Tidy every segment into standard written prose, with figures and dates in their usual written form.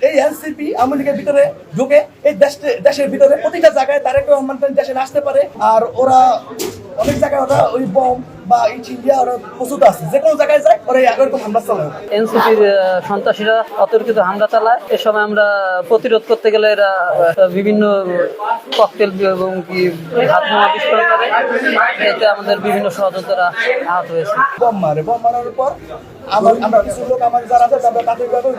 এই এনসিপি আওয়ামী লীগের ভিতরে ঢুকে এই দেশের ভিতরে প্রতিটা জায়গায় তারেক রহমান দেশে আসতে পারে। আর ওরা অনেক জায়গায় ওরা ওই বম বা ইন্ডিয়া ওরা প্রস্তুত আছে, যে কোনো জায়গায় যায় ওরা এরকম হামলা চালায়। এনসিপির সন্ত্রাসীরা অতর্কিত হামলা চালায়। এ সময় আমরা প্রতিরোধ করতে গেলে এরা বিভিন্ন ককটেল এবং কি হাত বোমা বিস্ফোরণ করে। এতে আমাদের বিভিন্ন সহযোদ্ধারা আহত হয়েছে। বম মারার পর আমরা কিছু লোক আমার যারা আছে তাদের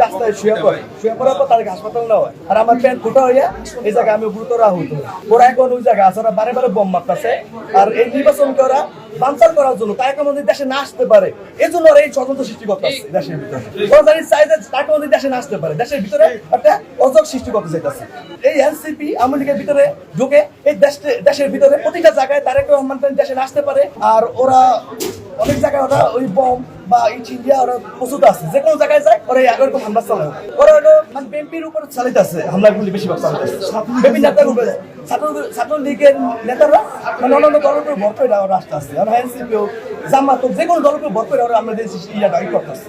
রাস্তায় শুয়ে পড়ার পর তাদেরকে হাসপাতাল নেওয়া হয়। আর আমার প্যান্ট ফুটা হইয়া এই জায়গায় আমি গুরুতর আহত। ওরা এখন ওই জায়গায় আছে, ওরা বারে বারে বম মারতেছে। আর এই নির্বাচনকে ওরা বানচাল করার জন্য তারেক রহমান দেশে না আসতে পারে, এই জন্য ওরা এই ষড়যন্ত্র সৃষ্টি করতেছে দেশের ভিতরে। ওরা জানি চাই যে তারেক রহমান দেশে না আসতে পারে, দেশের ভিতরে একটা অযোগ সৃষ্টি করতে চাইতেছে। এই এনসিপি আওয়ামী লীগের ভিতরে ঢুকে এই দেশের ভিতরে প্রতিটা জায়গায় তারেক রহমান দেশে আসতে পারে। আর ওরা অনেক জায়গায় ওরা ওই বম বা ইন্ডিয়া ওরা প্রস্তুত আছে, যে কোনো জায়গায় যায় ওরা এরকম হামলা চালায়। ওরা হলো মানে বিএনপির উপর চালাইতেছে হামলাগুলি, বেশিরভাগ চালাইতেছে বিএনপি নেতার উপরে। ছাত্রলীগের নেতারা মানে অন্যান্য দলের উপর ভর করে ওরা আসতে আসছে। আর এনসিপি হোক, জামাত হোক, যে কোনো দলের উপর ভর করে ওরা আমাদের ইয়াটা করতেছে।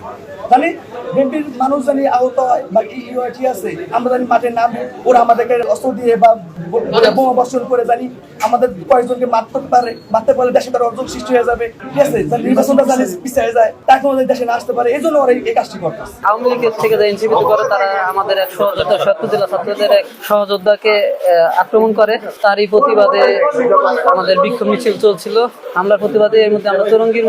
জানি বিএনপির মানুষ জানি আহত হয় বা ঠিক আছে, আমরা জানি মাঠে নামে ওরা আমাদেরকে অস্ত্র দিয়ে বা বোমা বর্ষণ করে জানি আমাদের কয়েকজনকে মারতে পারে দেশে তার অর্জন সৃষ্টি হয়ে যাবে। ঠিক আছে, নির্বাচনটা জানি পিছিয়ে যায়, তাকে আমাদের দেশে না আসতে পারে, এই জন্য ওরা এই কাজটি করতেছে। আওয়ামী লীগের থেকে যে এনসিপি করে তারা আমাদের এক সহযোদ্ধা সত্য জেলা ছাত্রদের এক সহযোদ্ধাকে আক্রমণ করে। তারই প্রতিবাদে আমাদের বিক্ষোভ মিছিল চলছিল। হামলার প্রতিবাদে এর মধ্যে আমরা তরঙ্গীর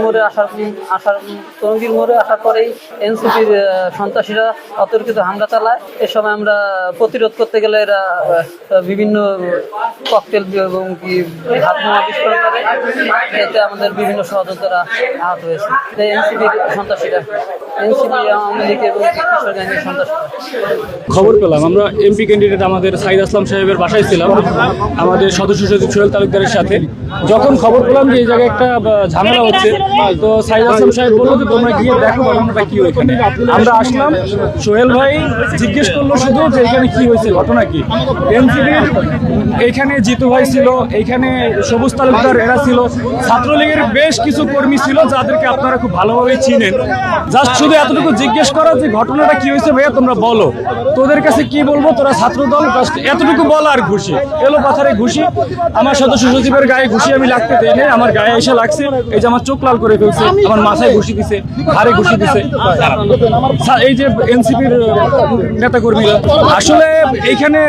মোড়ে আসার পরেই এনসিপির সন্ত্রাসীরা অতর্কিত হামলা চালায়। এ সময় আমরা প্রতিরোধ করতে গেলে এরা বিভিন্ন ককটেল এবং কি হাত বোমা বিস্ফোরণ করে। এতে আমাদের বিভিন্ন সহযোদ্ধারা আহত হয়েছে। এনসিপির সন্ত্রাসীরা আওয়ামী লীগ এবং কিশোর গ্যাংয়ের সন্ত্রাসীরা। খবর পেলাম আমরা এমপি ক্যান্ডিডেট আমাদের সাইদ আসলাম সাহেবের বাসায় ছিলাম আমাদের সদস্য সচিব সোহেল তালুকদারের সাথে। যখন খবর পেলাম যে এই জায়গায় একটা ঝামেলা হচ্ছে, তো সাইদ আসলাম সাহেব বললো যে তোমরা গিয়ে দেখো ঘটনাটা কি ওইখানে। আমরা আসলাম, সোহেল ভাই জিজ্ঞেস করলো শুধু যে এখানে কি হয়েছে, ঘটনা কি। এনসিপির এইখানে জিতু ভাই ছিল, এইখানে সবুজ তালুকদার এরা ছিল, ছাত্রলীগের বেশ কিছু কর্মী ছিল যাদেরকে আপনারা খুব ভালোভাবে চিনেন। জাস্ট শুধু এতটুকু জিজ্ঞেস করা যে ঘটনাটা কি হয়েছে ভাইয়া তোমরা বলো, তোদের কাছে কি বলবো, তোরা ছাত্রদল, এতটুকু বলা আর ঘুষি এলো পাথারে ঘুষি। আমার সদস্য সচিবের গায়ে ঘুষি আমি লাগতে দেই না, আমার গায়ে এসে লাগছে। এই যে আমার চোখ লাল করে ফেলছে, আমার মাথায় ঘুষি দিছে, ঘাড়ে ঘুষি দিছে। এই যে এনসিপির নেতা কর্মীরা আসলে এইখানে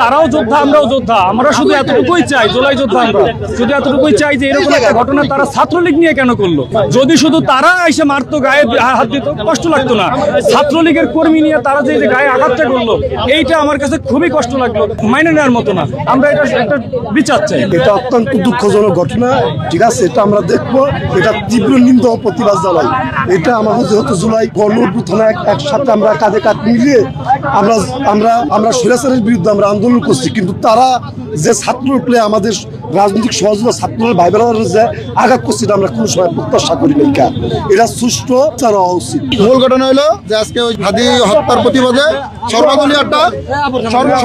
তারাও যোদ্ধা, আমরাও যোদ্ধা। আমরা শুধু এতটুকুই চাই, জোলাই যোদ্ধা আমরা শুধু এতটুকুই চাই যে এরকম একটা ঘটনা তারা ছাত্রলীগ নিয়ে কেন করলো। যদি শুধু তারা এসে মারতো, গায়ে হাত দিত, কষ্ট লাগতো না। ছাত্রলীগের কর্মী নিয়ে তারা যে গায়ে আঘাতটা করলো, এইটা আমার কাছে খুবই কষ্ট লাগলো, মাইনে নেওয়ার মতো না। আমরা এটা একটা বিচার চাই। এটা অত্যন্ত দুঃখজনক ঘটনা, ঠিক আছে, এটা আমরা দেখবো, এটা তীব্র নিন্দা ও প্রতিবাদ জানাই। এটা আমাদের যেহেতু জুলাই গণঅভ্যুত্থানে একসাথে আমরা কাঁধে কাঁধ মিলিয়ে আমরা স্বৈরাচারের বিরুদ্ধে আমরা আন্দোলন করছি, কিন্তু তারা যে ছাত্র প্লে আমাদের রাজনৈতিক সহযোগিতা ছাত্ররা ভাই বোনেরা যে আঘাত করছে, আমরা কোনো সময় প্রত্যাশা করি না। এটা সুষ্ঠু চার হওয়া উচিত। মূল ঘটনা হলো যে আজকে ওই হাদি হত্যার প্রতিবাদে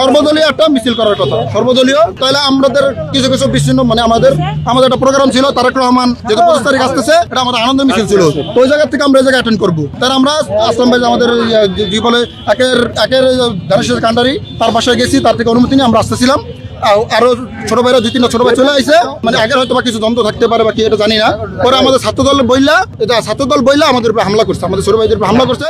সর্বদলীয় একটা মিছিল করার কথা, সর্বদলীয়। তাহলে আমাদের কিছু কিছু বিচ্ছিন্ন মানে আমাদের একটা প্রোগ্রাম ছিল, তারেক রহমান যেহেতু 25 তারিখ আসতেছে, এটা আমাদের আনন্দ মিছিল ছিল। তো ওই জায়গা থেকে আমরা এই জায়গায় অ্যাটেন্ড করবো। তাহলে আমরা আসলাম ভাই আমাদের কি বলে একের ধানেশ্বর কান্ডারি, তার বাসায় গেছি, তার থেকে অনুমতি নিয়ে আমরা আসতেছিলাম। আরো ছোট ভাইরা 2-3টা ছোট ভাই চলে আসছে, মানে আগের হয়তো বা কিছু দ্বন্দ্ব থাকতে পারে বা কি এটা জানি না। পরে আমাদের ছাত্রদল বইলা আমাদের উপরে হামলা করছে, আমাদের ছোট ভাইদের উপরে হামলা করছে।